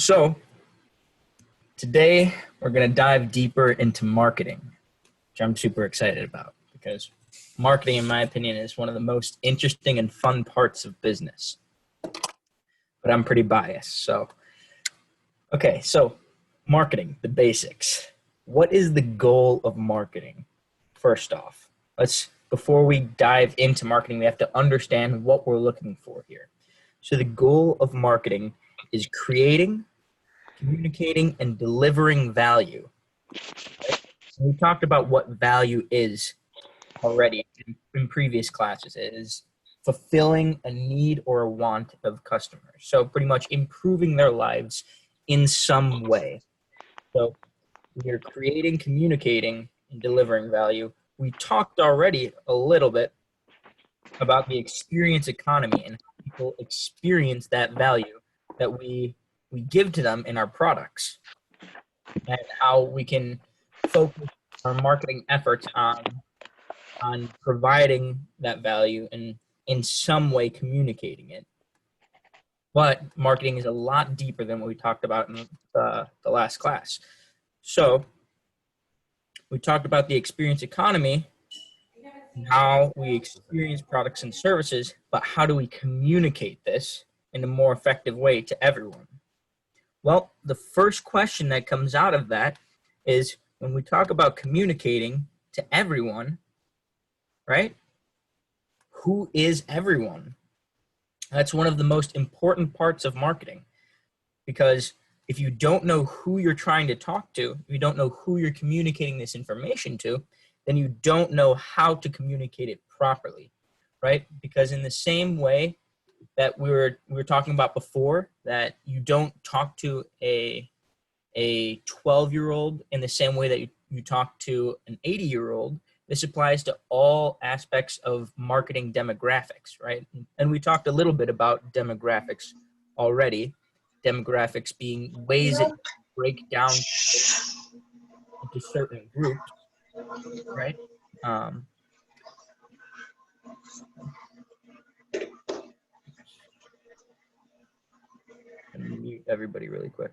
So today we're going to dive deeper into marketing, which I'm super excited about because marketing, in my opinion, is one of the most interesting and fun parts of business. But I'm pretty biased. So marketing, the basics. What is the goal of marketing? First off, before we dive into marketing, we have to understand what we're looking for here. So the goal of marketing is creating, communicating, and delivering value. Right? So we talked about what value is already in previous classes. It is fulfilling a need or a want of customers. So pretty much improving their lives in some way. So we're creating, communicating, and delivering value. We talked already a little bit about the experience economy and how people experience that value that we give to them in our products, and how we can focus our marketing efforts on providing that value and in some way communicating it. But marketing is a lot deeper than what we talked about in the last class. So we talked about the experience economy and how we experience products and services, but how do we communicate this in a more effective way to everyone? Well, the first question that comes out of that is when we talk about communicating to everyone, right? Who is everyone? That's one of the most important parts of marketing, because if you don't know who you're trying to talk to, if you don't know who you're communicating this information to, then you don't know how to communicate it properly, right? Because in the same way that we were talking about before, that you don't talk to a 12-year-old in the same way that you talk to an 80-year-old, this applies to all aspects of marketing demographics, right? And we talked a little bit about demographics already. Demographics being ways that you break down into certain groups, right? Let me mute everybody really quick.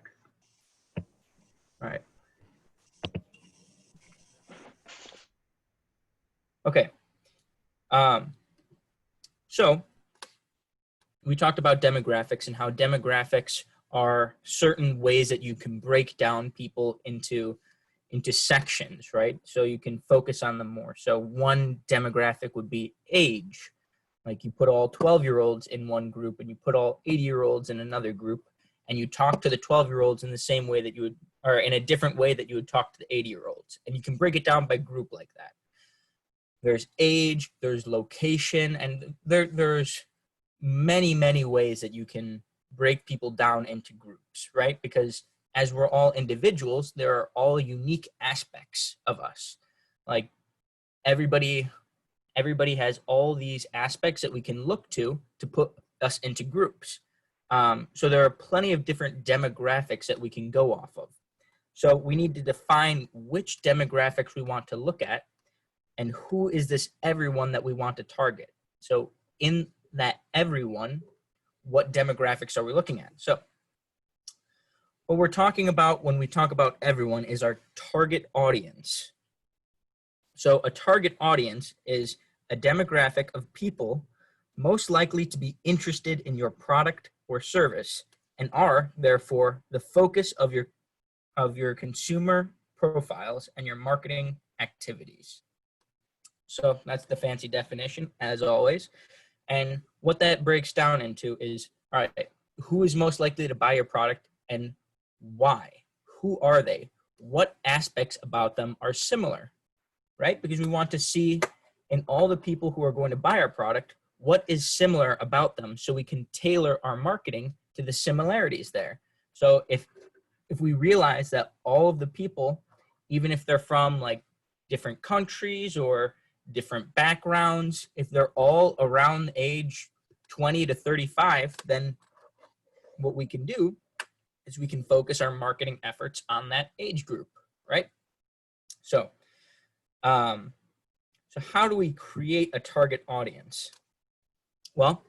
All right. Okay. So we talked about demographics and how demographics are certain ways that you can break down people into sections, right? So you can focus on them more. So one demographic would be age. Like you put all 12-year-olds in one group and you put all 80-year-olds in another group, and you talk to the 12-year-olds in the same way that you would, or in a different way that you would talk to the 80-year-olds. And you can break it down by group like that. There's age, there's location, and there's many, many ways that you can break people down into groups, right? Because as we're all individuals, there are all unique aspects of us. Like everybody has all these aspects that we can look to put us into groups. So there are plenty of different demographics that we can go off of. So we need to define which demographics we want to look at and who is this everyone that we want to target. So in that everyone, what demographics are we looking at? So what we're talking about when we talk about everyone is our target audience. So a target audience is a demographic of people most likely to be interested in your product or service and are therefore the focus of your consumer profiles and your marketing activities. So that's the fancy definition, as always. And what that breaks down into is, all right, who is most likely to buy your product and why? Who are they? What aspects about them are similar, right? Because we want to see in all the people who are going to buy our product, what is similar about them so we can tailor our marketing to the similarities there. So if we realize that all of the people, even if they're from like different countries or different backgrounds, if they're all around age 20 to 35, then what we can do is we can focus our marketing efforts on that age group, right? So, so how do we create a target audience? Well,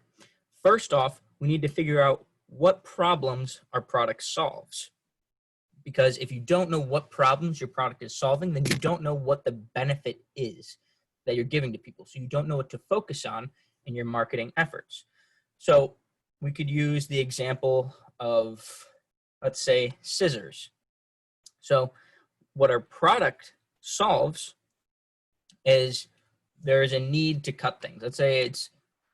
first off, we need to figure out what problems our product solves. Because if you don't know what problems your product is solving, then you don't know what the benefit is that you're giving to people. So you don't know what to focus on in your marketing efforts. So we could use the example of, let's say, scissors. So what our product solves is there's a need to cut things. Let's say it's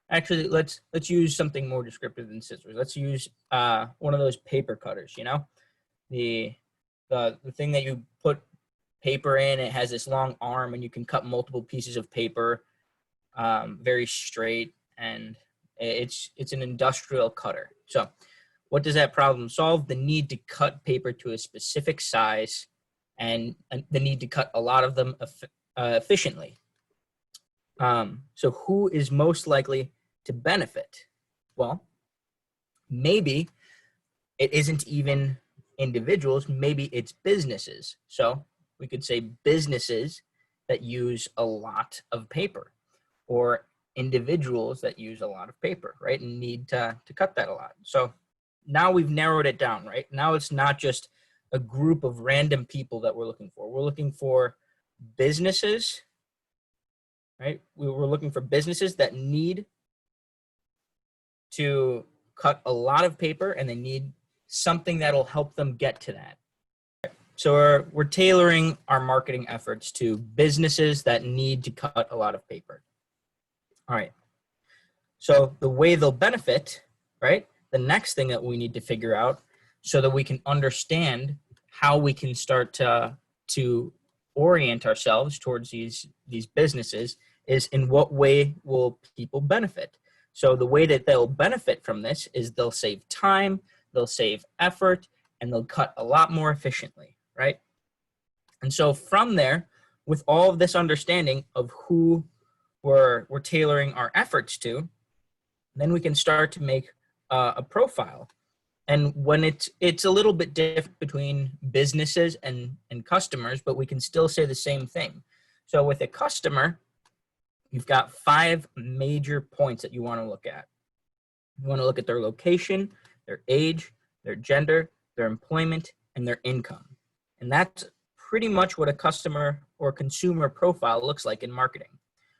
actually, let's use something more descriptive than scissors. Let's use one of those paper cutters, you know, the thing that you put paper in. It has this long arm and you can cut multiple pieces of paper very straight, and it's an industrial cutter. So what does that problem solve? The need to cut paper to a specific size and the need to cut a lot of them efficiently. So who is most likely to benefit? Well, maybe it isn't even individuals, maybe it's businesses. So we could say businesses that use a lot of paper, or individuals that use a lot of paper, right? And need to cut that a lot. So now we've narrowed it down, right? Now it's not just a group of random people that we're looking for. We're looking for businesses, right? We were looking for businesses that need to cut a lot of paper, and they need something that'll help them get to that. So we're tailoring our marketing efforts to businesses that need to cut a lot of paper. All right. So the way they'll benefit, right? The next thing that we need to figure out so that we can understand how we can start to orient ourselves towards these businesses is, in what way will people benefit? So the way that they'll benefit from this is they'll save time, they'll save effort, and they'll cut a lot more efficiently, right? And so from there, with all of this understanding of who we're tailoring our efforts to, then we can start to make a profile. And when it's a little bit different between businesses and customers, but we can still say the same thing. So with a customer, you've got 5 major points that you want to look at. You want to look at their location, their age, their gender, their employment, and their income. And that's pretty much what a customer or consumer profile looks like in marketing.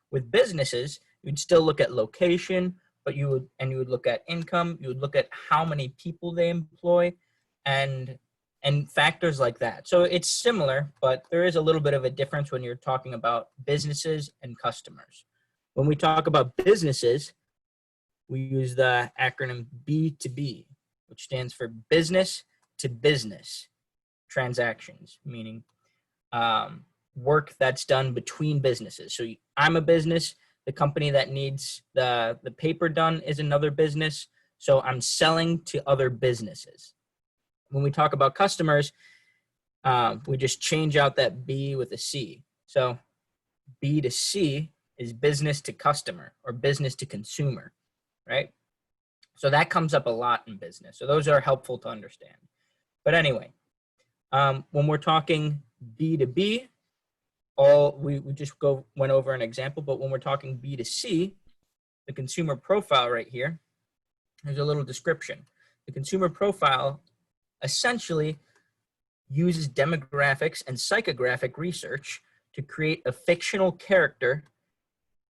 With businesses, you'd still look at location, but you would look at income, you would look at how many people they employ, and factors like that. So it's similar, but there is a little bit of a difference when you're talking about businesses and customers. When we talk about businesses, we use the acronym B2B, which stands for business to business transactions, meaning work that's done between businesses. So I'm a business, the company that needs the paper done is another business, so I'm selling to other businesses. When we talk about customers, we just change out that B with a C. So B to C is business to customer or business to consumer, right? So that comes up a lot in business. So those are helpful to understand. But anyway, when we're talking B2B, we just went over an example, but when we're talking B2C, the consumer profile right here, there's a little description. The consumer profile essentially uses demographics and psychographic research to create a fictional character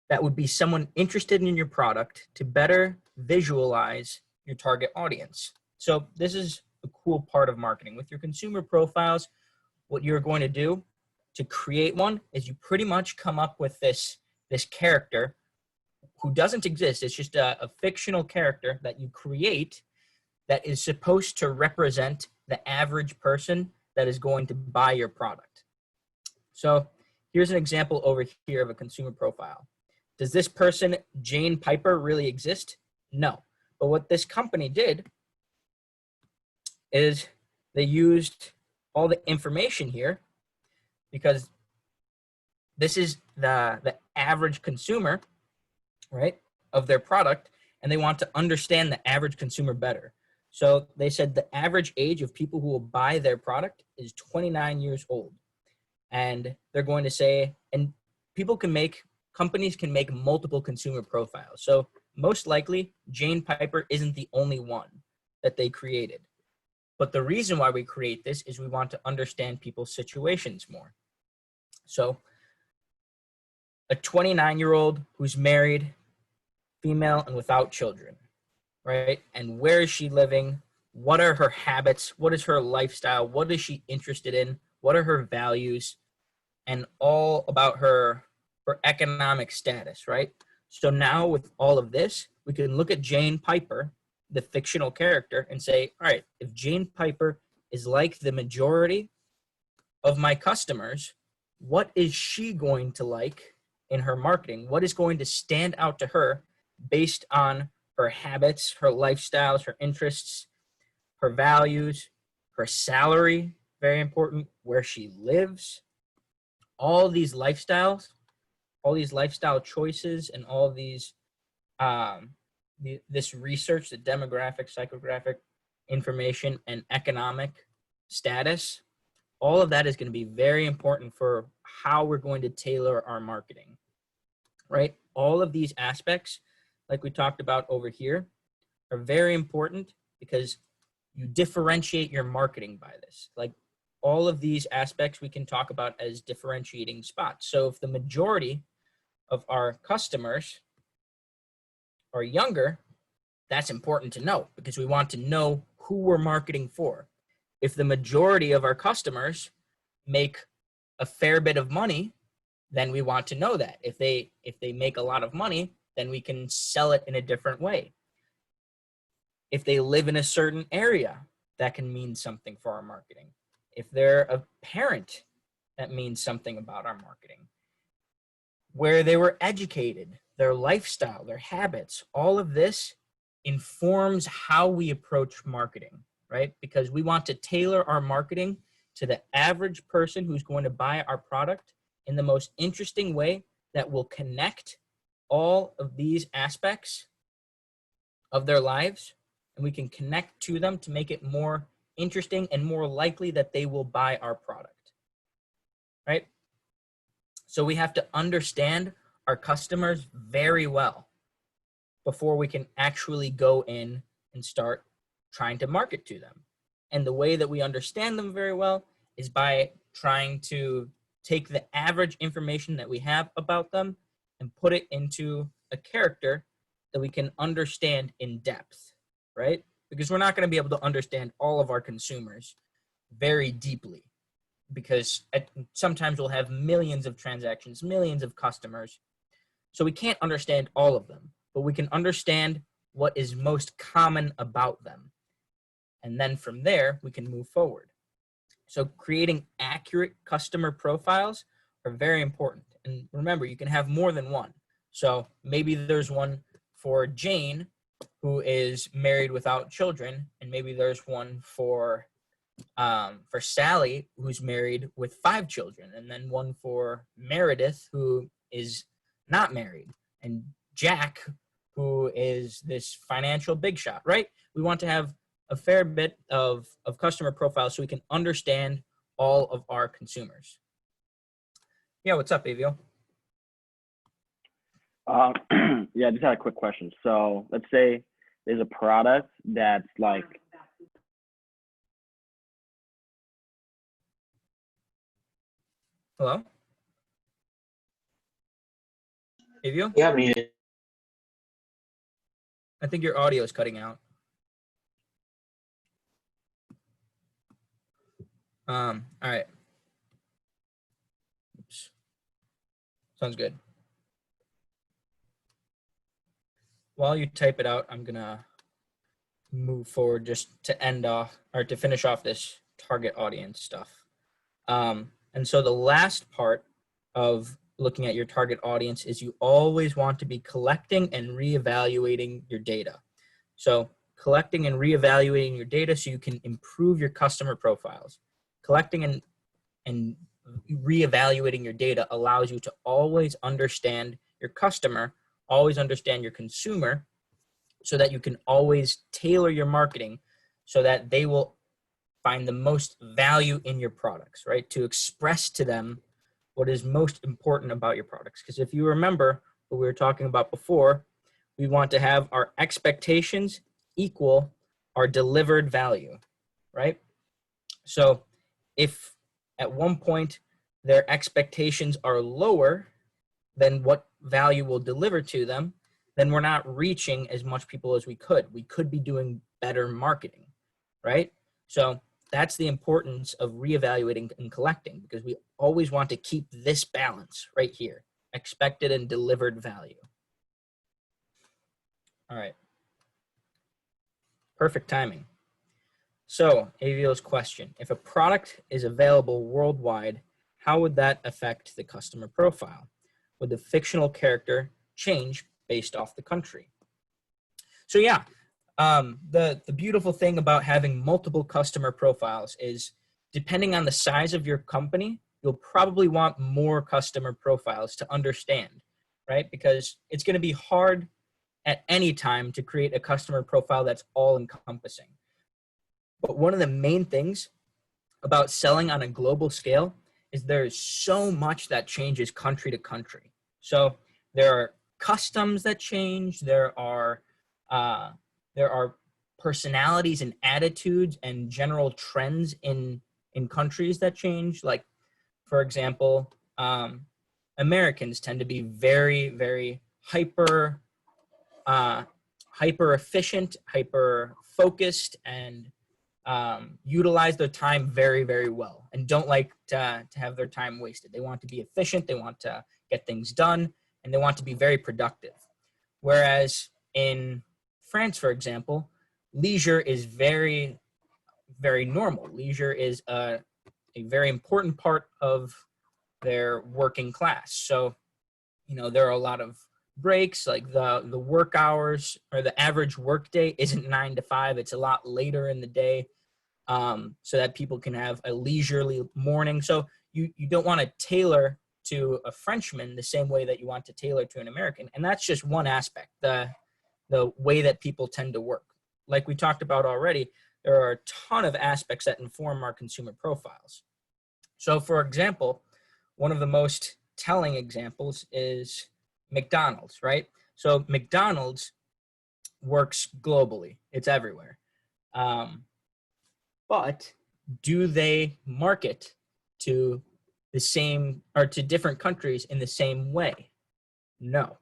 that would be someone interested in your product to better visualize your target audience. So this is a cool part of marketing. With your consumer profiles, what you're going to do to create one is you pretty much come up with this character who doesn't exist. It's just a fictional character that you create that is supposed to represent the average person that is going to buy your product. So here's an example over here of a consumer profile. Does this person, Jane Piper, really exist? No. But what this company did is they used all the information here, because this is the average consumer, right, of their product, and they want to understand the average consumer better. So they said the average age of people who will buy their product is 29 years old. And they're going to say, and companies can make multiple consumer profiles. So most likely, Jane Piper isn't the only one that they created. But the reason why we create this is we want to understand people's situations more. So a 29-year-old who's married, female, and without children, right? And where is she living? What are her habits? What is her lifestyle? What is she interested in? What are her values? And all about her economic status, right? So now with all of this, we can look at Jane Piper, the fictional character, and say, all right, if Jane Piper is like the majority of my customers, what is she going to like in her marketing? What is going to stand out to her based on her habits, her lifestyles, her interests, her values, her salary, very important, where she lives, all these lifestyles, all these lifestyle choices, and all these this research, the demographic, psychographic information, and economic status, all of that is going to be very important for how we're going to tailor our marketing, right? All of these aspects, like we talked about over here, are very important because you differentiate your marketing by this. Like all of these aspects we can talk about as differentiating spots. So if the majority of our customers are younger, that's important to know because we want to know who we're marketing for. If the majority of our customers make a fair bit of money, then we want to know that. If they make a lot of money, then we can sell it in a different way. If they live in a certain area, that can mean something for our marketing. If they're a parent, that means something about our marketing. Where they were educated, their lifestyle, their habits, all of this informs how we approach marketing, right? Because we want to tailor our marketing to the average person who's going to buy our product in the most interesting way that will connect all of these aspects of their lives, and we can connect to them to make it more interesting and more likely that they will buy our product, right? So we have to understand our customers very well before we can actually go in and start trying to market to them. And the way that we understand them very well is by trying to take the average information that we have about them and put it into a character that we can understand in depth, right? Because we're not going to be able to understand all of our consumers very deeply, because sometimes we'll have millions of transactions, millions of customers. So we can't understand all of them, but we can understand what is most common about them. And then from there, we can move forward. So creating accurate customer profiles are very important. And remember, you can have more than one. So maybe there's one for Jane, who is married without children, and maybe there's one for Sally, who's married with 5 children, and then one for Meredith, who is not married, and Jack, who is this financial big shot, right? We want to have a fair bit of customer profiles so we can understand all of our consumers. Yeah, what's up, Avio? Yeah, I just had a quick question. So let's say there's a product that's like, Hello? Avio? Yeah, I mean, I think your audio is cutting out. All right. Oops. Sounds good. While you type it out, I'm gonna move forward just to end off, or to finish off this target audience stuff. And so the last part of looking at your target audience is you always want to be collecting and reevaluating your data. So collecting and reevaluating your data so you can improve your customer profiles. Collecting and reevaluating your data allows you to always understand your customer, always understand your consumer, so that you can always tailor your marketing so that they will find the most value in your products, right? To express to them what is most important about your products. Because if you remember what we were talking about before, we want to have our expectations equal are delivered value, right? So if at one point their expectations are lower than what value will deliver to them, then we're not reaching as much people as we could. We could be doing better marketing, right? So that's the importance of reevaluating and collecting, because we always want to keep this balance right here, expected and delivered value. All right. Perfect timing. So, Avio's question, if a product is available worldwide, how would that affect the customer profile? Would the fictional character change based off the country? So yeah, the beautiful thing about having multiple customer profiles is, depending on the size of your company, you'll probably want more customer profiles to understand, right? Because it's going to be hard at any time to create a customer profile that's all encompassing. But one of the main things about selling on a global scale is there's so much that changes country to country. So there are customs that change. There are personalities and attitudes and general trends in countries that change. Like, for example, Americans tend to be very, very hyper efficient, hyper focused, and utilize their time very, very well, and don't like to have their time wasted. They want to be efficient, they want to get things done, and they want to be very productive. Whereas in France, for example, leisure is very, very normal. Leisure is a very important part of their working class. So, you know, there are a lot of breaks, like the work hours, or the average work day isn't 9 to 5. It's a lot later in the day, so that people can have a leisurely morning. So you don't want to tailor to a Frenchman the same way that you want to tailor to an American. And that's just one aspect, the way that people tend to work. Like we talked about already, there are a ton of aspects that inform our consumer profiles. So for example, one of the most telling examples is McDonald's, right? So McDonald's works globally. It's everywhere. But do they market to the same, or to different countries in the same way? No.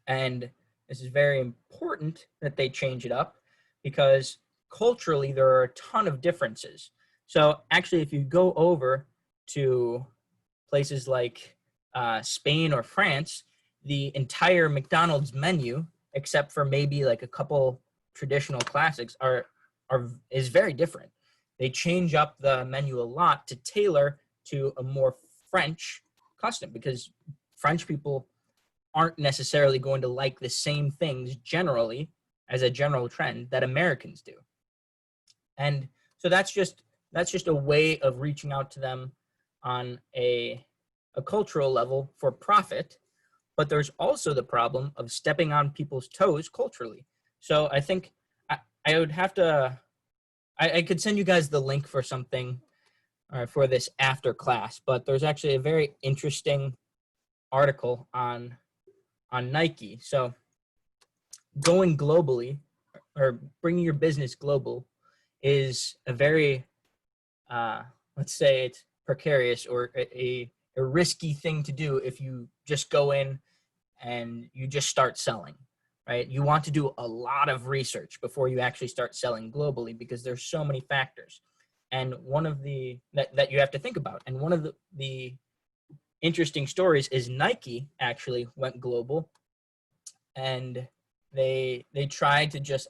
And this is very important that they change it up, because culturally there are a ton of differences. So actually, if you go over to places like Spain or France, the entire McDonald's menu, except for maybe like a couple traditional classics, is very different. They change up the menu a lot to tailor to a more French custom, because French people aren't necessarily going to like the same things generally, as a general trend, that Americans do. And so that's just a way of reaching out to them on a cultural level for profit. But there's also the problem of stepping on people's toes culturally. So I think I would have to, I could send you guys the link for something for this after class, but there's actually a very interesting article on Nike. So going globally, or bringing your business global, is a very, let's say it's precarious, or a risky thing to do if you just go in and you just start selling, right? You want to do a lot of research before you actually start selling globally, because there's so many factors. And one of the, that you have to think about. And one of the interesting stories is Nike actually went global, and they tried to just,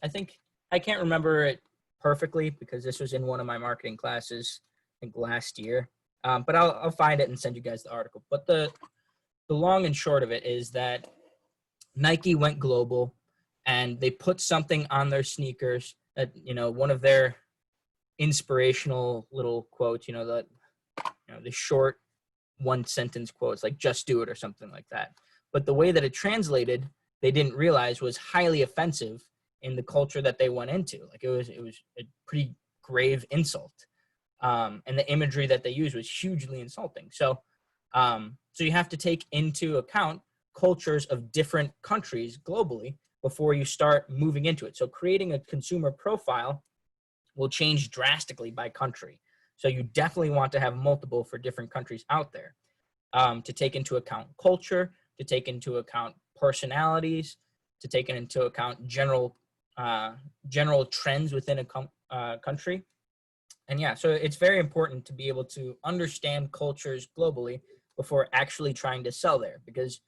I can't remember it perfectly because this was in one of my marketing classes, I think last year. But I'll find it and send you guys the article. But the long and short of it is that Nike went global, and they put something on their sneakers that, you know, one of their inspirational little quotes, the short one sentence quotes, like "just do it" or something like that. But the way that it translated, they didn't realize was highly offensive in the culture that they went into. Like it was a pretty grave insult. And the imagery that they used was hugely insulting. So you have to take into account cultures of different countries globally before you start moving into it. So creating a consumer profile will change drastically by country. So you definitely want to have multiple for different countries out there, to take into account culture, to take into account personalities, to take into account general trends within a country. And yeah, so it's very important to be able to understand cultures globally before actually trying to sell there, because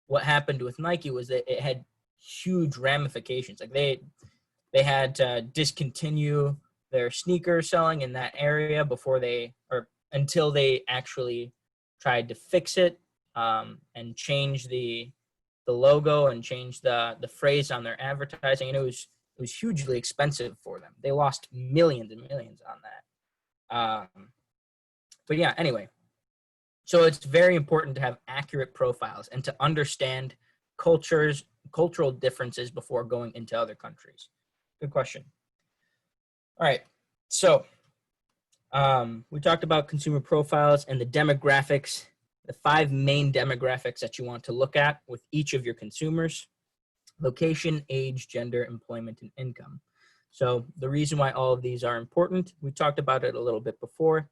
what happened with Nike was that it had huge ramifications. Like they had to discontinue their sneaker selling in that area until they actually tried to fix it, and change the logo and change the phrase on their advertising. And it was hugely expensive for them. They lost millions and millions on that. But yeah, anyway, so it's very important to have accurate profiles and to understand cultural differences before going into other countries. Good question. All right, so we talked about consumer profiles and the demographics, the 5 main demographics that you want to look at with each of your consumers: location, age, gender, employment, and income. So the reason why all of these are important, we talked about it a little bit before.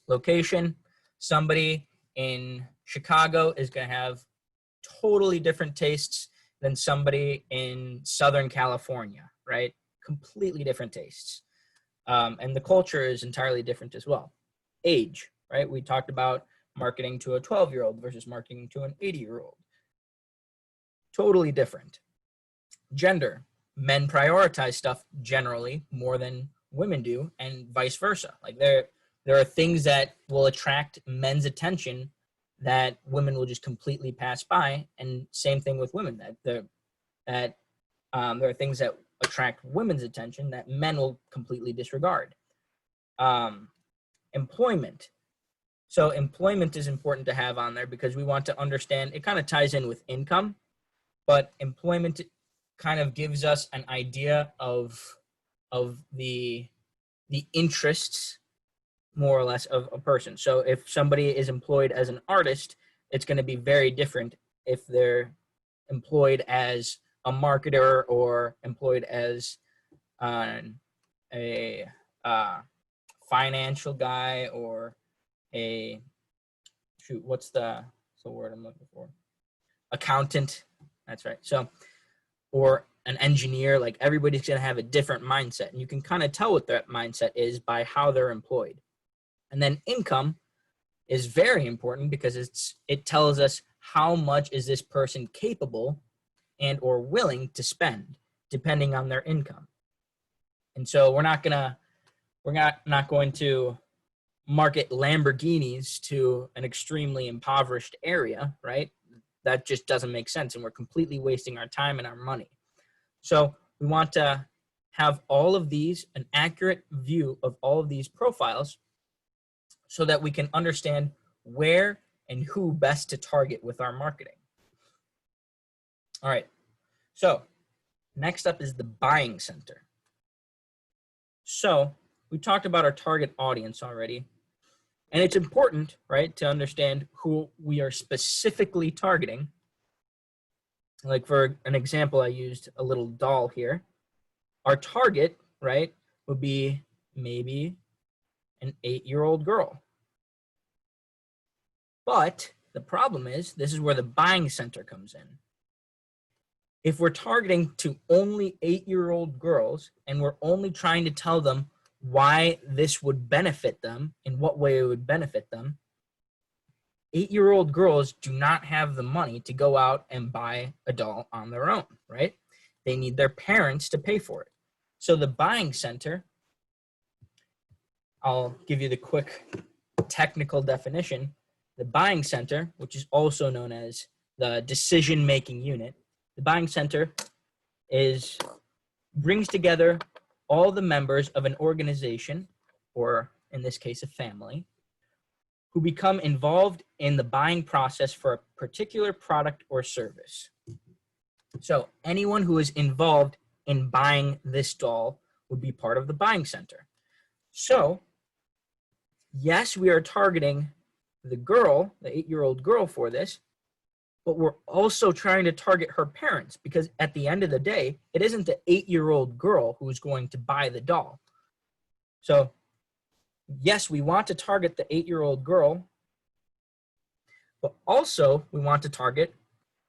Location, somebody in Chicago is going to have totally different tastes than somebody in Southern California, right? Completely different tastes. And the culture is entirely different as well. Age, right? We talked about marketing to a 12-year-old versus marketing to an 80-year-old. Totally different. Gender, men prioritize stuff generally more than women do, and vice versa. Like there are things that will attract men's attention that women will just completely pass by, and same thing with women. There are things that attract women's attention that men will completely disregard. Employment. So employment is important to have on there because we want to understand, it kind of ties in with income, but employment kind of gives us an idea of the interests, more or less, of a person. So if somebody is employed as an artist, it's going to be very different if they're employed as a marketer or employed as a financial guy or what's the word I'm looking for? Accountant. That's right. So, or an engineer. Like everybody's going to have a different mindset, and you can kind of tell what that mindset is by how they're employed. And then income is very important because it tells us how much is this person capable and or willing to spend depending on their income. And so we're not going to market Lamborghinis to an extremely impoverished area, right? That just doesn't make sense, and we're completely wasting our time and our money. So we want to have all of these, an accurate view of all of these profiles, so that we can understand where and who best to target with our marketing. All right, so next up is the buying center. So we talked about our target audience already, and it's important, right, to understand who we are specifically targeting. Like for an example, I used a little doll here. Our target, right, would be maybe an 8-year-old girl. But the problem is, this is where the buying center comes in. If we're targeting to only 8-year-old girls and we're only trying to tell them why this would benefit them, in what way it would benefit them, 8-year-old girls do not have the money to go out and buy a doll on their own, right? They need their parents to pay for it. So the buying center, I'll give you the quick technical definition. The buying center, which is also known as the decision-making unit, the buying center brings together all the members of an organization, or in this case, a family, who become involved in the buying process for a particular product or service. So anyone who is involved in buying this doll would be part of the buying center. So yes, we are targeting the girl, the 8-year-old girl for this, but we're also trying to target her parents, because at the end of the day, it isn't the 8-year-old girl who's going to buy the doll. So yes, we want to target the 8-year-old girl, but also we want to target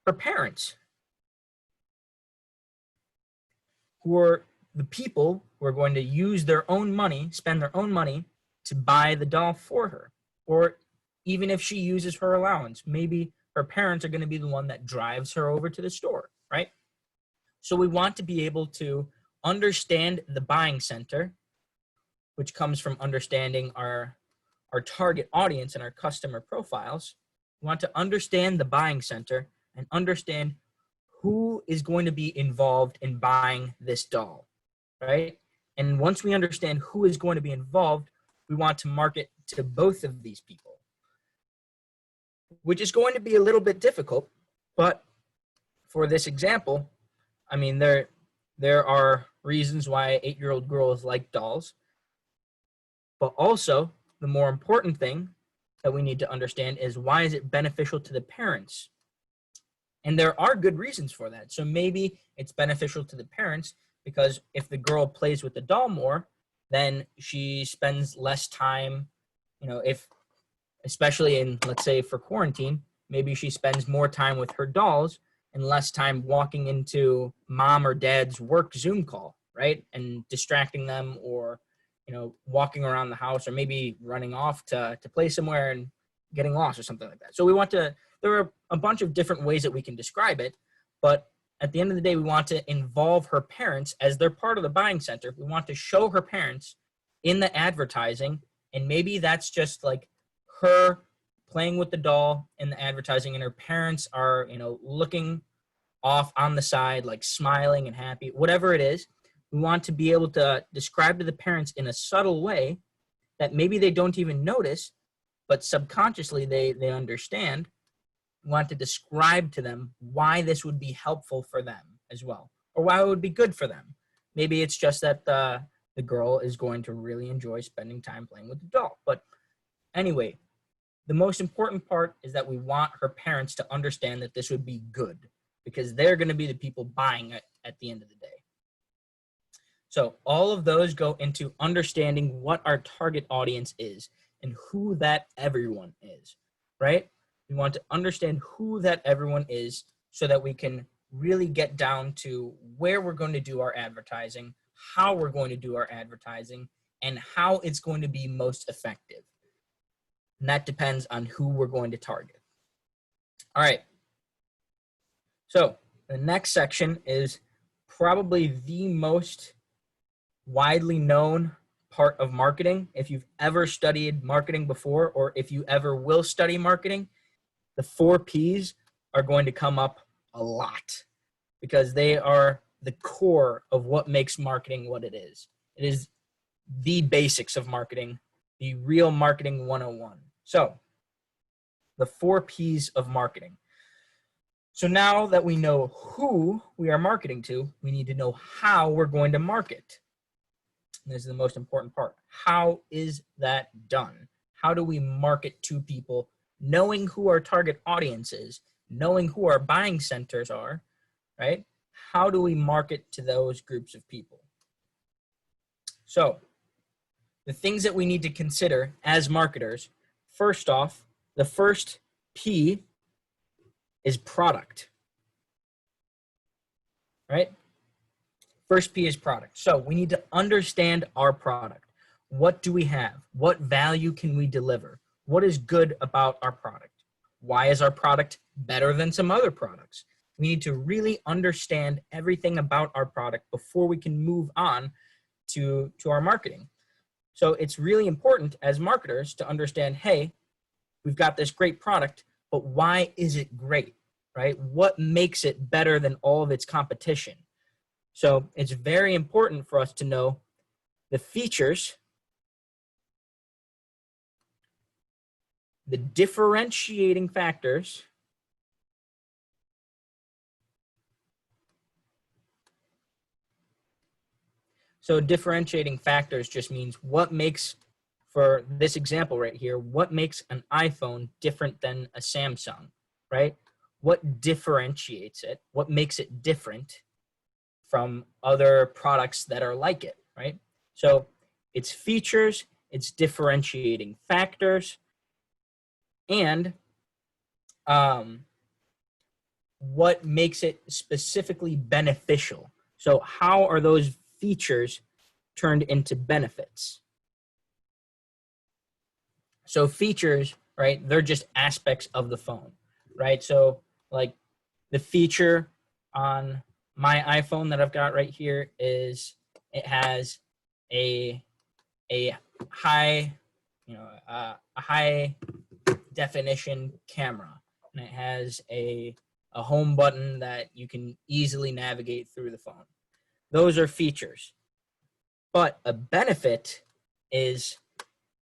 her parents, who are the people who are going to use their own money, spend their own money to buy the doll for her. Or even if she uses her allowance, maybe her parents are going to be the one that drives her over to the store, right? So we want to be able to understand the buying center, which comes from understanding our target audience and our customer profiles. We want to understand the buying center and understand who is going to be involved in buying this doll, right? And once we understand who is going to be involved, we want to market to both of these people, which is going to be a little bit difficult. But for this example, I mean, there are reasons why 8-year-old girls like dolls, but also the more important thing that we need to understand is, why is it beneficial to the parents? And there are good reasons for that. So maybe it's beneficial to the parents because if the girl plays with the doll more, then she spends less time, if, especially in, let's say for quarantine, maybe she spends more time with her dolls and less time walking into mom or dad's work Zoom call, right? And distracting them, or, walking around the house, or maybe running off to play somewhere and getting lost or something like that. So there are a bunch of different ways that we can describe it, but at the end of the day, we want to involve her parents as they're part of the buying center. We want to show her parents in the advertising, and maybe that's just like her playing with the doll in the advertising, and her parents are, looking off on the side, like smiling and happy, whatever it is. We want to be able to describe to the parents in a subtle way that maybe they don't even notice, but subconsciously they understand. We want to describe to them why this would be helpful for them as well, or why it would be good for them. Maybe it's just that the girl is going to really enjoy spending time playing with the doll. But anyway, the most important part is that we want her parents to understand that this would be good, because they're going to be the people buying it at the end of the day. So all of those go into understanding what our target audience is and who that everyone is, right? We want to understand who that everyone is so that we can really get down to where we're going to do our advertising, how we're going to do our advertising, and how it's going to be most effective. And that depends on who we're going to target. All right. So the next section is probably the most widely known part of marketing. If you've ever studied marketing before, or if you ever will study marketing, the 4 Ps are going to come up a lot, because they are the core of what makes marketing what it is. It is the basics of marketing, the real marketing 101. So the 4 Ps of marketing. So now that we know who we are marketing to, we need to know how we're going to market. And this is the most important part. How is that done? How do we market to people, knowing who our target audience is, knowing who our buying centers are, right? How do we market to those groups of people? So the things that we need to consider as marketers, first off, the first P is product, right? First P is product. So we need to understand our product. What do we have? What value can we deliver? What is good about our product? Why is our product better than some other products? We need to really understand everything about our product before we can move on to our marketing. So it's really important as marketers to understand, hey, we've got this great product, but why is it great, right? What makes it better than all of its competition? So it's very important for us to know the features, the differentiating factors, so differentiating factors just means what makes, for this example right here, what makes an iPhone different than a Samsung, right? what differentiates it, what makes it different from other products that are like it, right? So its features, its differentiating factors, and what makes it specifically beneficial. So how are those features turned into benefits? So features, right, they're just aspects of the phone, right? So like the feature on my iPhone that I've got right here is it has a high, a high definition camera, and it has a home button that you can easily navigate through the phone. Those are features. But a benefit is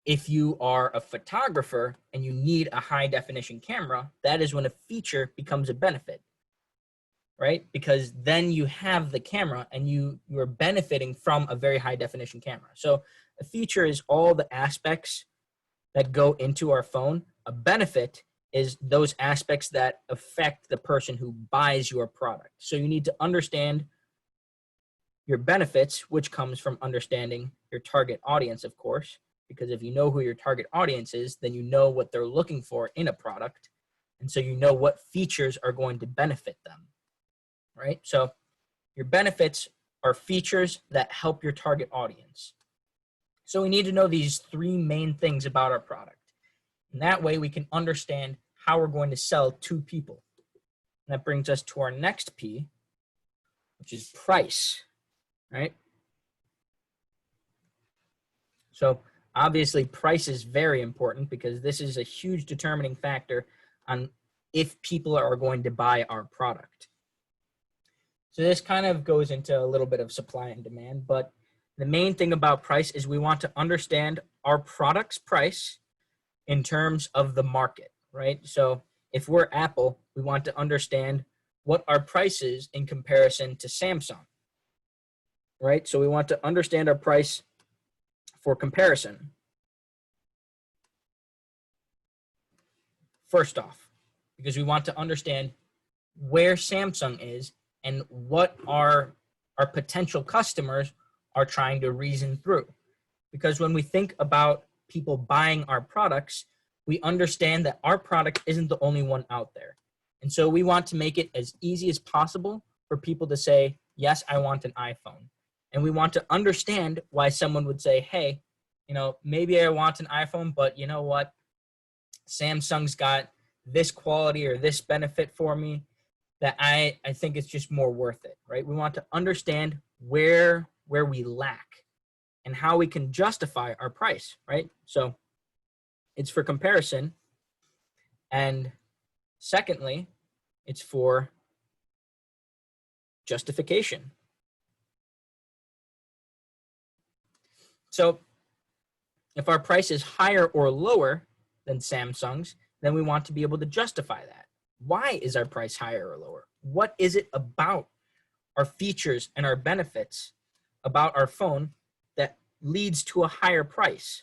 if you are a photographer and you need a high definition camera, that is when a feature becomes a benefit, right? Because then you have the camera and you're benefiting from a very high definition camera. So a feature is all the aspects that go into our phone. A benefit is those aspects that affect the person who buys your product. So you need to understand your benefits, which comes from understanding your target audience, of course, because if you know who your target audience is, then you know what they're looking for in a product. And so you know what features are going to benefit them, right? So your benefits are features that help your target audience. So we need to know these three main things about our product. And that way we can understand how we're going to sell to people. And that brings us to our next P, which is price, right? So obviously price is very important because this is a huge determining factor on if people are going to buy our product. So this kind of goes into a little bit of supply and demand, but the main thing about price is we want to understand our product's price in terms of the market, right? So if we're Apple, we want to understand what our price is in comparison to Samsung, right? So we want to understand our price for comparison. First off, because we want to understand where Samsung is and what our potential customers are trying to reason through. Because when we think about people buying our products, we understand that our product isn't the only one out there. And so we want to make it as easy as possible for people to say, yes, I want an iPhone. And we want to understand why someone would say, hey, maybe I want an iPhone, but you know what? Samsung's got this quality or this benefit for me that I think it's just more worth it, right? We want to understand where we lack and how we can justify our price, right? So it's for comparison. And secondly, it's for justification. So if our price is higher or lower than Samsung's, then we want to be able to justify that. Why is our price higher or lower? What is it about our features and our benefits about our phone that leads to a higher price,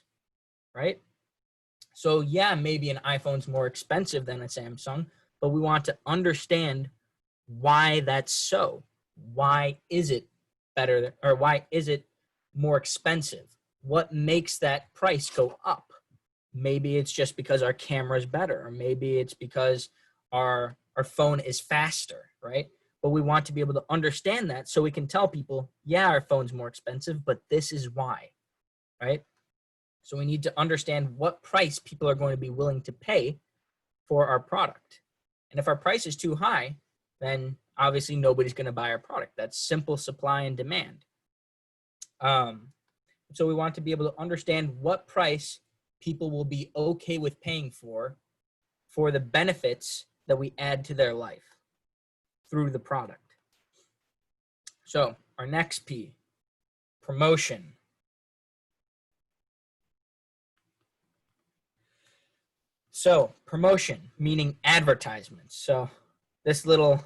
right? So yeah, maybe an iPhone's more expensive than a Samsung, but we want to understand why that's so. Why is it better, or why is it more expensive? What makes that price go up? Maybe it's just because our camera is better, or maybe it's because our phone is faster, right? But we want to be able to understand that so we can tell people, yeah, our phone's more expensive, but this is why, right? So we need to understand what price people are going to be willing to pay for our product. And if our price is too high, then obviously nobody's going to buy our product. That's simple supply and demand. So we want to be able to understand what price people will be okay with paying for the benefits that we add to their life through the product. So our next P, promotion. So promotion, meaning advertisements. So this little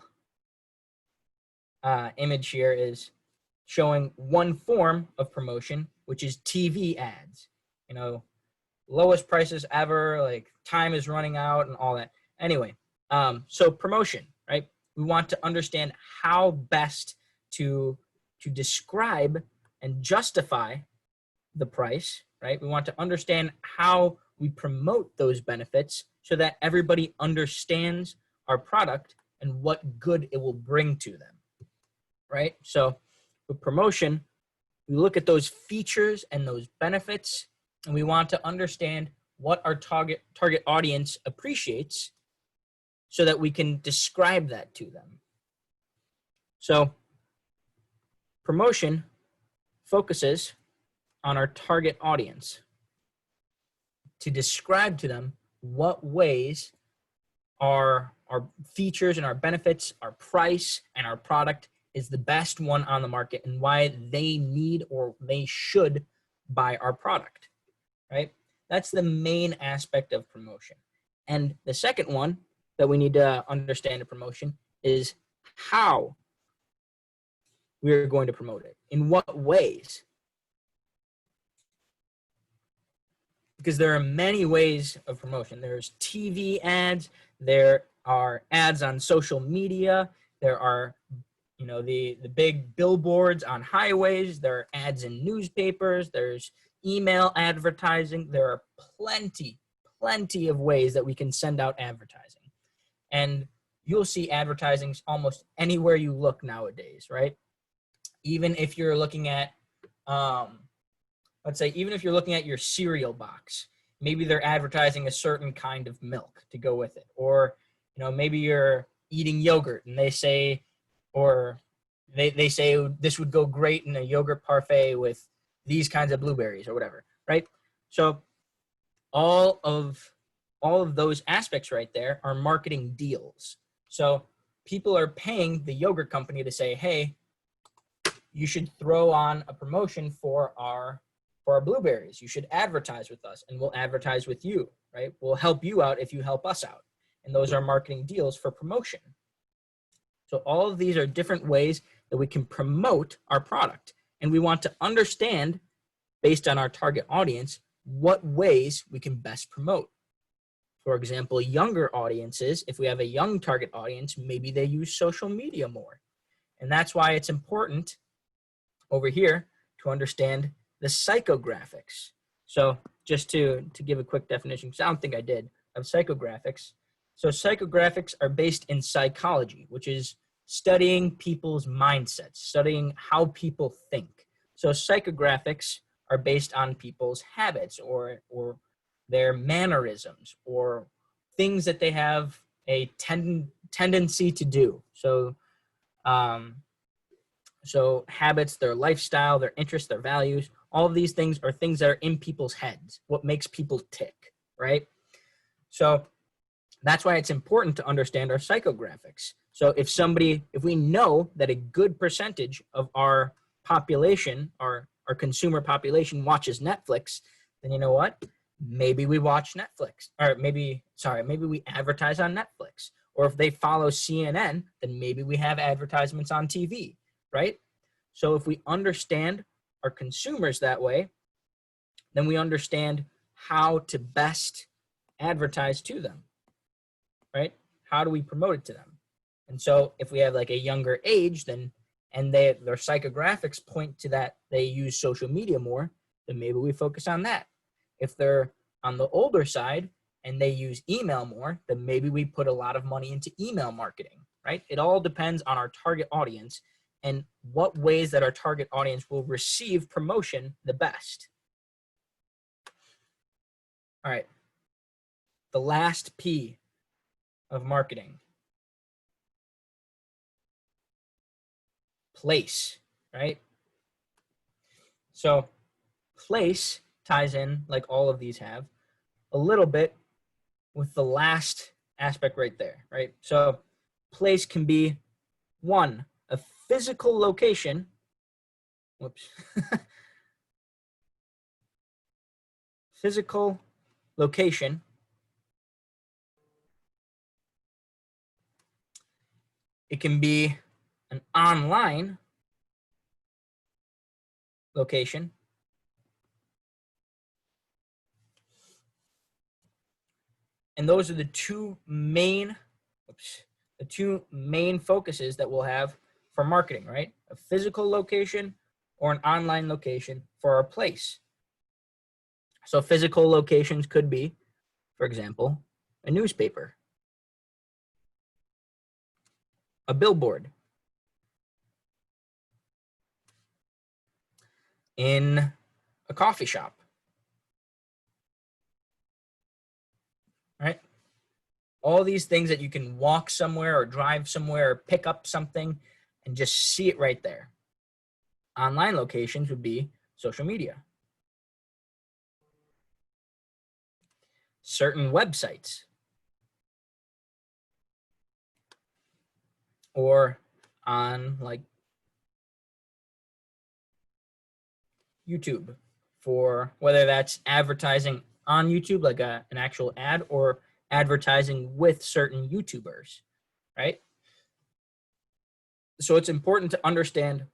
image here is showing one form of promotion, which is TV ads. Lowest prices ever, like time is running out and all that. Anyway, So promotion, right? We want to understand how best to describe and justify the price, right? We want to understand how we promote those benefits so that everybody understands our product and what good it will bring to them, right? So with promotion, we look at those features and those benefits, and we want to understand what our target audience appreciates so that we can describe that to them. So promotion focuses on our target audience to describe to them what ways our features and our benefits, our price and our product is the best one on the market and why they need or they should buy our product, right? That's the main aspect of promotion. And the second one that we need to understand in promotion is how we're going to promote it. In what ways? Because there are many ways of promotion. There's TV ads, there are ads on social media, there are, you know, the big billboards on highways, there are ads in newspapers, there's email advertising. There are plenty of ways that we can send out advertising. And you'll see advertising almost anywhere you look nowadays, right? Even if you're looking at, let's say, even if you're looking at your cereal box, maybe they're advertising a certain kind of milk to go with it. Or, you know, maybe you're eating yogurt and they say, or they say this would go great in a yogurt parfait with these kinds of blueberries or whatever, right? So all of those aspects right there are marketing deals. So people are paying the yogurt company to say, hey, you should throw on a promotion for our blueberries. You should advertise with us and we'll advertise with you, right? We'll help you out if you help us out. And those are marketing deals for promotion. So all of these are different ways that we can promote our product. And we want to understand, based on our target audience, what ways we can best promote. For example, younger audiences, if we have a young target audience, maybe they use social media more. And that's why it's important over here to understand the psychographics. So just to give a quick definition, because I don't think I did, of psychographics. So psychographics are based in psychology, which is studying people's mindsets, studying how people think. So psychographics are based on people's habits or their mannerisms or things that they have a tendency to do. So so habits, their lifestyle, their interests, their values, all of these things are things that are in people's heads, what makes people tick, right? So that's why it's important to understand our psychographics. So if we know that a good percentage of our population, our consumer population watches Netflix, then you know what? Maybe we watch Netflix, or maybe we advertise on Netflix. Or if they follow CNN, then maybe we have advertisements on TV, right? So if we understand our consumers that way, then we understand how to best advertise to them, right? How do we promote it to them? And so if we have like a younger age, then and their psychographics point to that they use social media more, then maybe we focus on that. If they're on the older side and they use email more, then maybe we put a lot of money into email marketing, right? It all depends on our target audience and what ways that our target audience will receive promotion the best. All right, the last P of marketing. Place, right? So place ties in, like all of these have, a little bit with the last aspect right there, right? So place can be, one, a physical location. Whoops. Physical location. It can be an online location. And those are the two main the two main focuses that we'll have for marketing, right? A physical location or an online location for our place. So physical locations could be, for example, a newspaper, a billboard, in a coffee shop, right? All these things that you can walk somewhere or drive somewhere or pick up something and just see it right there. Online locations would be social media, certain websites, or on like YouTube, for whether that's advertising on YouTube, like an actual ad, or advertising with certain YouTubers, right? So it's important to understand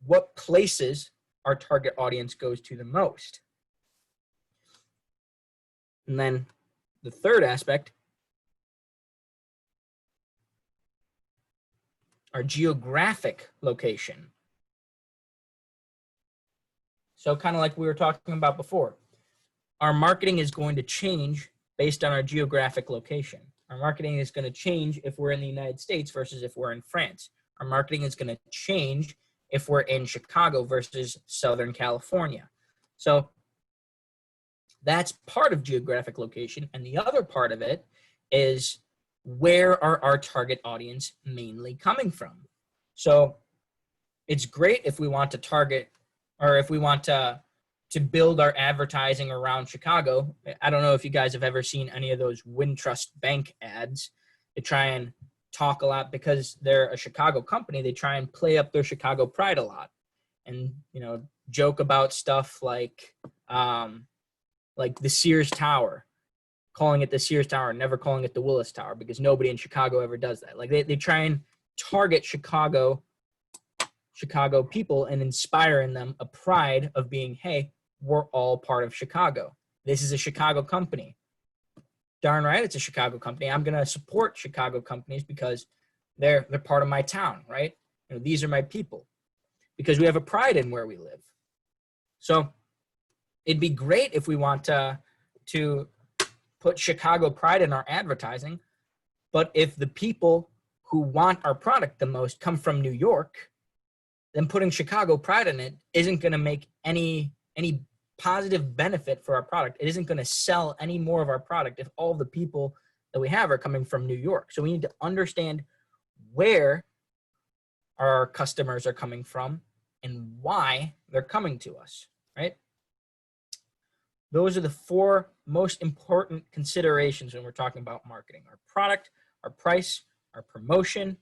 what places our target audience goes to the most. And then the third aspect, our geographic location. So kind of like we were talking about before, our marketing is going to change based on our geographic location. Our marketing is going to change if we're in the United States versus if we're in France. Our marketing is going to change if we're in Chicago versus Southern California. So that's part of geographic location. And the other part of it is, where are our target audience mainly coming from? So it's great if we want to target, or if we want to build our advertising around Chicago. I don't know if you guys have ever seen any of those Wintrust Bank ads. They try and talk a lot, because they're a Chicago company. They try and play up their Chicago pride a lot, and joke about stuff like the Sears Tower, calling it the Sears Tower, never calling it the Willis Tower, because nobody in Chicago ever does that. Like they try and target Chicago people and inspire in them a pride of being, hey, we're all part of Chicago. This is a Chicago company. Darn right, it's a Chicago company. I'm gonna support Chicago companies because they're part of my town, right? These are my people, because we have a pride in where we live. So it'd be great if we want to put Chicago pride in our advertising, but if the people who want our product the most come from New York, then putting Chicago pride in it isn't going to make any positive benefit for our product. It isn't going to sell any more of our product if all the people that we have are coming from New York. So we need to understand where our customers are coming from and why they're coming to us, right? Those are the four most important considerations when we're talking about marketing: our product, our price, our promotion,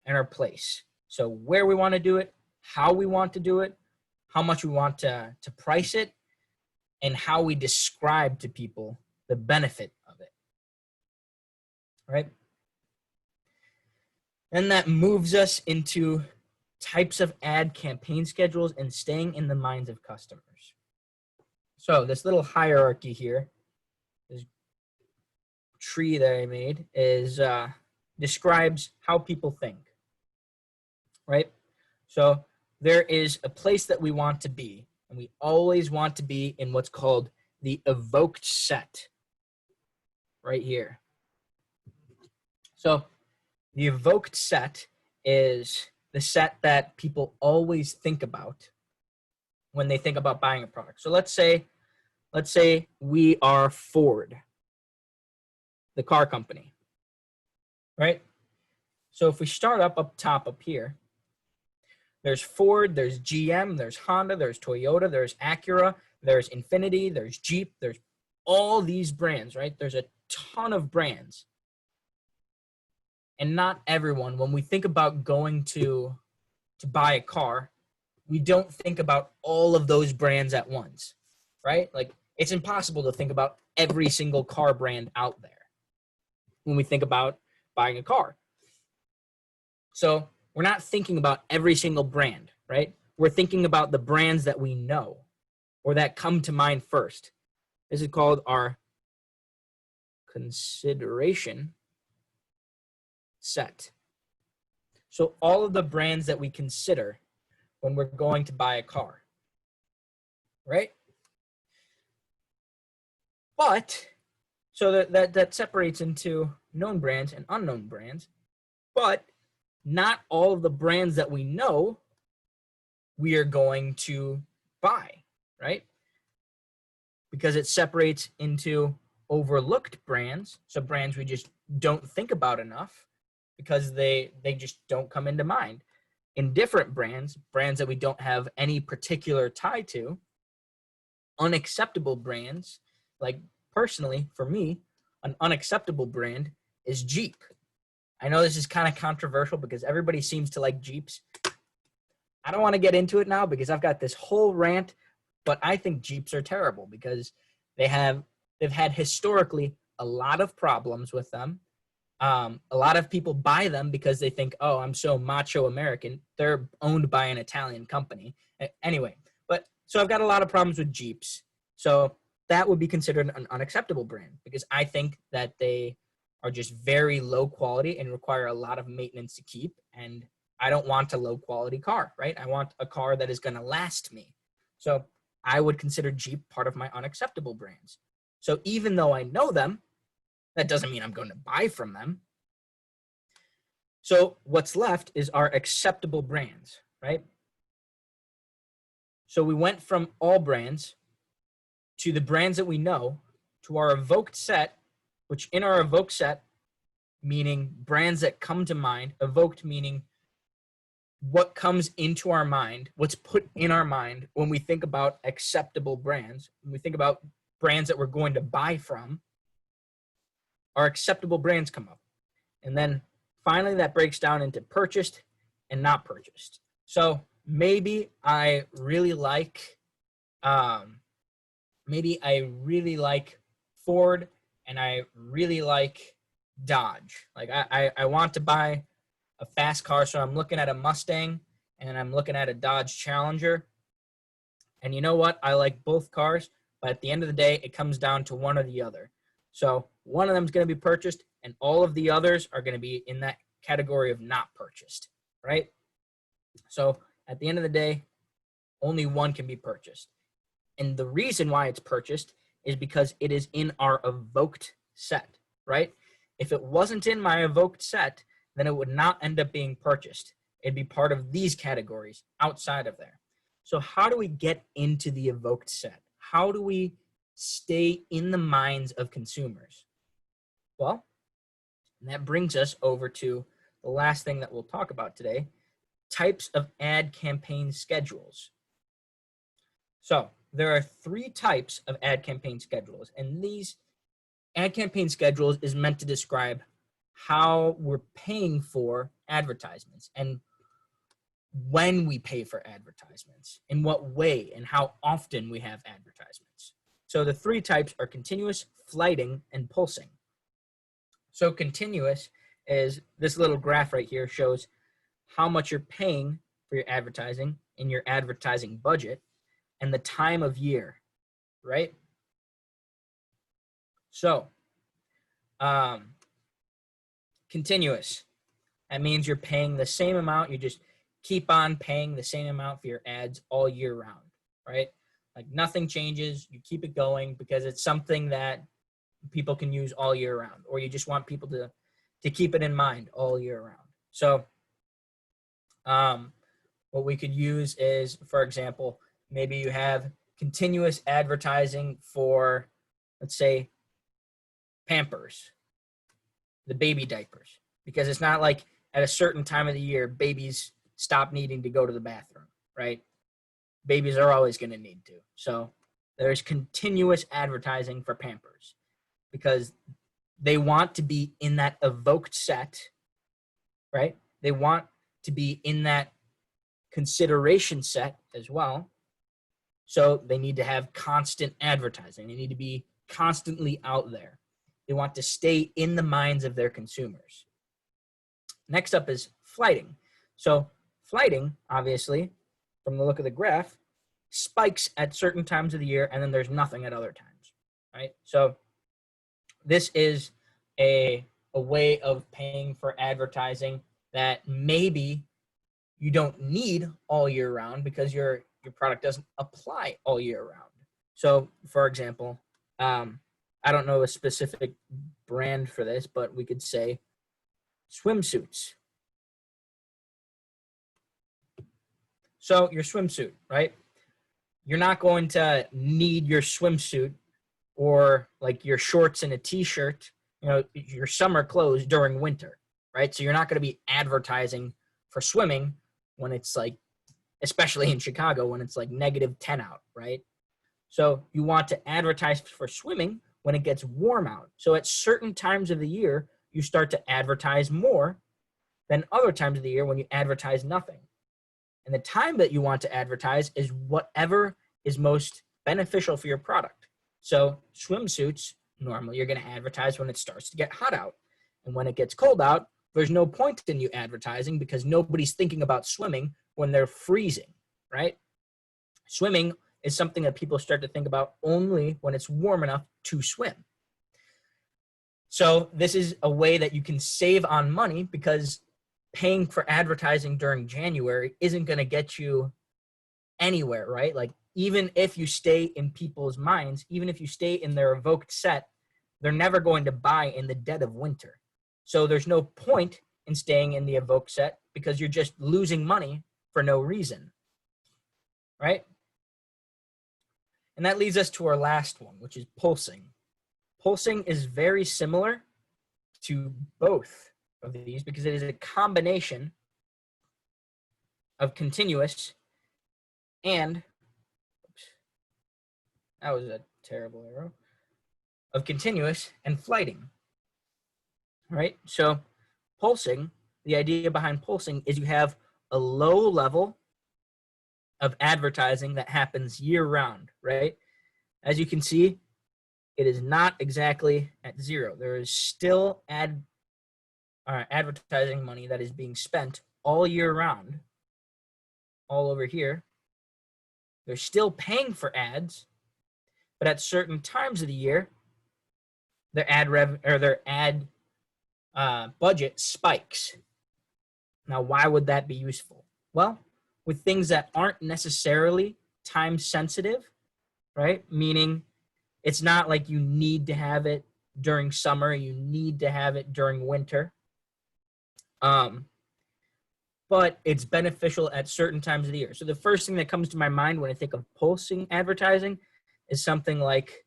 and our place. So where we want to do it, how we want to do it, how much we want to price it, and how we describe to people the benefit of it, right? And that moves us into types of ad campaign schedules and staying in the minds of customers. So this little hierarchy here, this tree that I made, is describes how people think, right? So there is a place that we want to be, and we always want to be in what's called the evoked set, right here. So the evoked set is the set that people always think about when they think about buying a product. So let's say we are Ford, the car company, right? So if we start up top up here, there's Ford, there's GM, there's Honda, there's Toyota, there's Acura, there's Infiniti, there's Jeep, there's all these brands, right? There's a ton of brands. And not everyone, when we think about going to buy a car, we don't think about all of those brands at once, right? Like, it's impossible to think about every single car brand out there when we think about buying a car. So we're not thinking about every single brand, right? We're thinking about the brands that we know or that come to mind first. This is called our consideration set. So all of the brands that we consider when we're going to buy a car, right? But, so that separates into known brands and unknown brands, but not all of the brands that we know we are going to buy, right? Because it separates into overlooked brands, so brands we just don't think about enough because they just don't come into mind. Indifferent brands, brands that we don't have any particular tie to. Unacceptable brands, like personally, for me, an unacceptable brand is Jeep. I know this is kind of controversial because everybody seems to like Jeeps. I don't want to get into it now because I've got this whole rant, but I think Jeeps are terrible because they've had historically a lot of problems with them. A lot of people buy them because they think, oh, I'm so macho American. They're owned by an Italian company. Anyway, but so I've got a lot of problems with Jeeps. So that would be considered an unacceptable brand because I think that they are just very low quality and require a lot of maintenance to keep. And I don't want a low quality car, right? I want a car that is going to last me. So I would consider Jeep part of my unacceptable brands. So even though I know them, that doesn't mean I'm going to buy from them. So what's left is our acceptable brands, right? So we went from all brands to the brands that we know to our evoked set, which in our evoked set, meaning brands that come to mind, evoked meaning what comes into our mind, what's put in our mind when we think about acceptable brands, when we think about brands that we're going to buy from, our acceptable brands come up. And then finally that breaks down into purchased and not purchased. So maybe I really like Ford and I really like Dodge. Like I want to buy a fast car, so I'm looking at a Mustang and I'm looking at a Dodge Challenger. And you know what? I like both cars, but at the end of the day, it comes down to one or the other. So one of them is going to be purchased and all of the others are going to be in that category of not purchased, right? So at the end of the day, only one can be purchased. And the reason why it's purchased is because it is in our evoked set, right? If it wasn't in my evoked set, then it would not end up being purchased. It'd be part of these categories outside of there. So how do we get into the evoked set? How do we stay in the minds of consumers? Well, and that brings us over to the last thing that we'll talk about today, types of ad campaign schedules. So there are 3 types of ad campaign schedules, and these ad campaign schedules is meant to describe how we're paying for advertisements and when we pay for advertisements, in what way and how often we have advertisements. So the 3 types are continuous, flighting, and pulsing. So continuous is this little graph right here shows how much you're paying for your advertising in your advertising budget and the time of year, right? So continuous, that means you're paying the same amount. You just keep on paying the same amount for your ads all year round, right? Like nothing changes. You keep it going because it's something that people can use all year round, or you just want people to keep it in mind all year round. So what we could use is, for example, maybe you have continuous advertising for, let's say, Pampers, the baby diapers, because it's not like at a certain time of the year, babies stop needing to go to the bathroom, right? Babies are always going to need to. So there's continuous advertising for Pampers because they want to be in that evoked set, right? They want to be in that consideration set as well. So they need to have constant advertising. They need to be constantly out there. They want to stay in the minds of their consumers. Next up is flighting. So flighting, obviously, from the look of the graph, spikes at certain times of the year, and then there's nothing at other times, right? So this is a a way of paying for advertising that maybe you don't need all year round because your product doesn't apply all year round. So, for example, I don't know a specific brand for this, but we could say swimsuits. So your swimsuit, right? You're not going to need your swimsuit or like your shorts and a t-shirt, you know, your summer clothes during winter, right? So you're not going to be advertising for swimming when it's like, especially in Chicago, when it's like -10 out, right? So you want to advertise for swimming when it gets warm out. So at certain times of the year, you start to advertise more than other times of the year when you advertise nothing. And the time that you want to advertise is whatever is most beneficial for your product. So swimsuits, normally you're going to advertise when it starts to get hot out. And when it gets cold out, there's no point in you advertising because nobody's thinking about swimming when they're freezing, right? Swimming is something that people start to think about only when it's warm enough to swim. So this is a way that you can save on money because paying for advertising during January isn't going to get you anywhere, right? Like even if you stay in people's minds, even if you stay in their Evoked set, they're never going to buy in the dead of winter. So there's no point in staying in the Evoked set because you're just losing money for no reason, right? And that leads us to our last one, which is pulsing. Pulsing is very similar to both of these because it is a combination of continuous and, oops, that was a terrible arrow, of continuous and flighting, right? So pulsing, the idea behind pulsing is you have a low level of advertising that happens year round, right? As you can see, it is not exactly at zero. There is still advertising money that is being spent all year round, all over here. They're still paying for ads, but at certain times of the year, their ad budget spikes. Now, why would that be useful? Well, with things that aren't necessarily time sensitive, right? Meaning it's not like you need to have it during summer, you need to have it during winter. But it's beneficial at certain times of the year. So the first thing that comes to my mind when I think of pulsing advertising is something like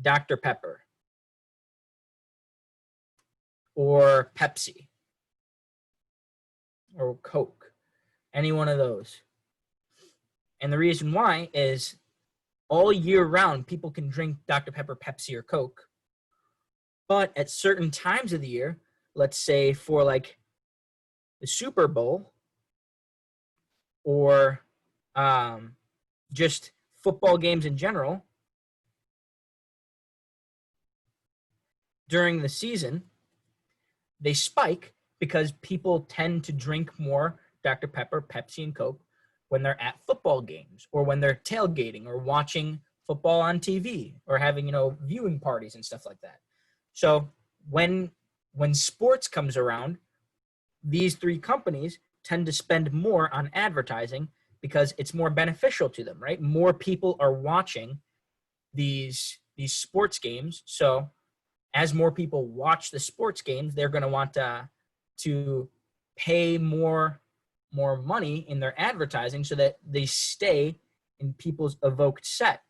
Dr. Pepper or Pepsi or Coke, any one of those. And the reason why is all year round, people can drink Dr. Pepper, Pepsi, or Coke. But at certain times of the year, let's say for like the Super Bowl or just football games in general, during the season, they spike because people tend to drink more Dr. Pepper, Pepsi, and Coke when they're at football games or when they're tailgating or watching football on TV or having, you know, viewing parties and stuff like that. So when sports comes around, these three companies tend to spend more on advertising because it's more beneficial to them, right? More people are watching these sports games. So as more people watch the sports games, they're going to want to pay more money in their advertising so that they stay in people's Evoked set,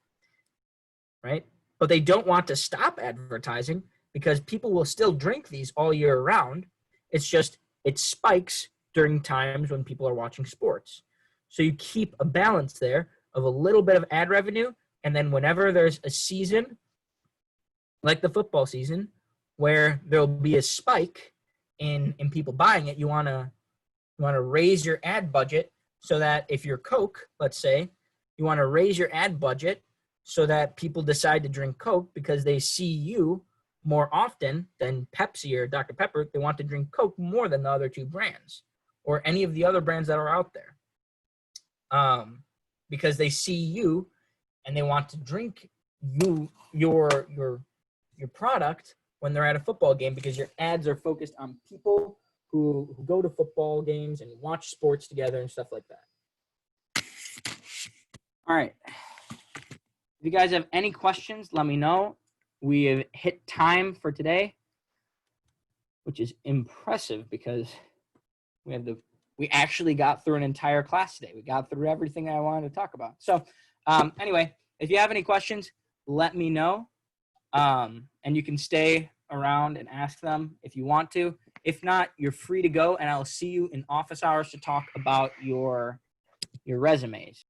right? But they don't want to stop advertising because people will still drink these all year round. It's just it spikes during times when people are watching sports. So you keep a balance there of a little bit of ad revenue, and then whenever there's a season, like the football season, where there'll be a spike in people buying it, you want to raise your ad budget so that if you're Coke, let's say, you want to raise your ad budget so that people decide to drink Coke because they see you more often than Pepsi or Dr. Pepper. They want to drink Coke more than the other two brands or any of the other brands that are out there, because they see you and they want to drink your product when they're at a football game, because your ads are focused on people who go to football games and watch sports together and stuff like that. All right. If you guys have any questions, let me know. We have hit time for today, which is impressive because we actually got through an entire class today. We got through everything I wanted to talk about. So anyway, if you have any questions, let me know. And you can stay around and ask them if you want to. If not, you're free to go, and I'll see you in office hours to talk about your resumes.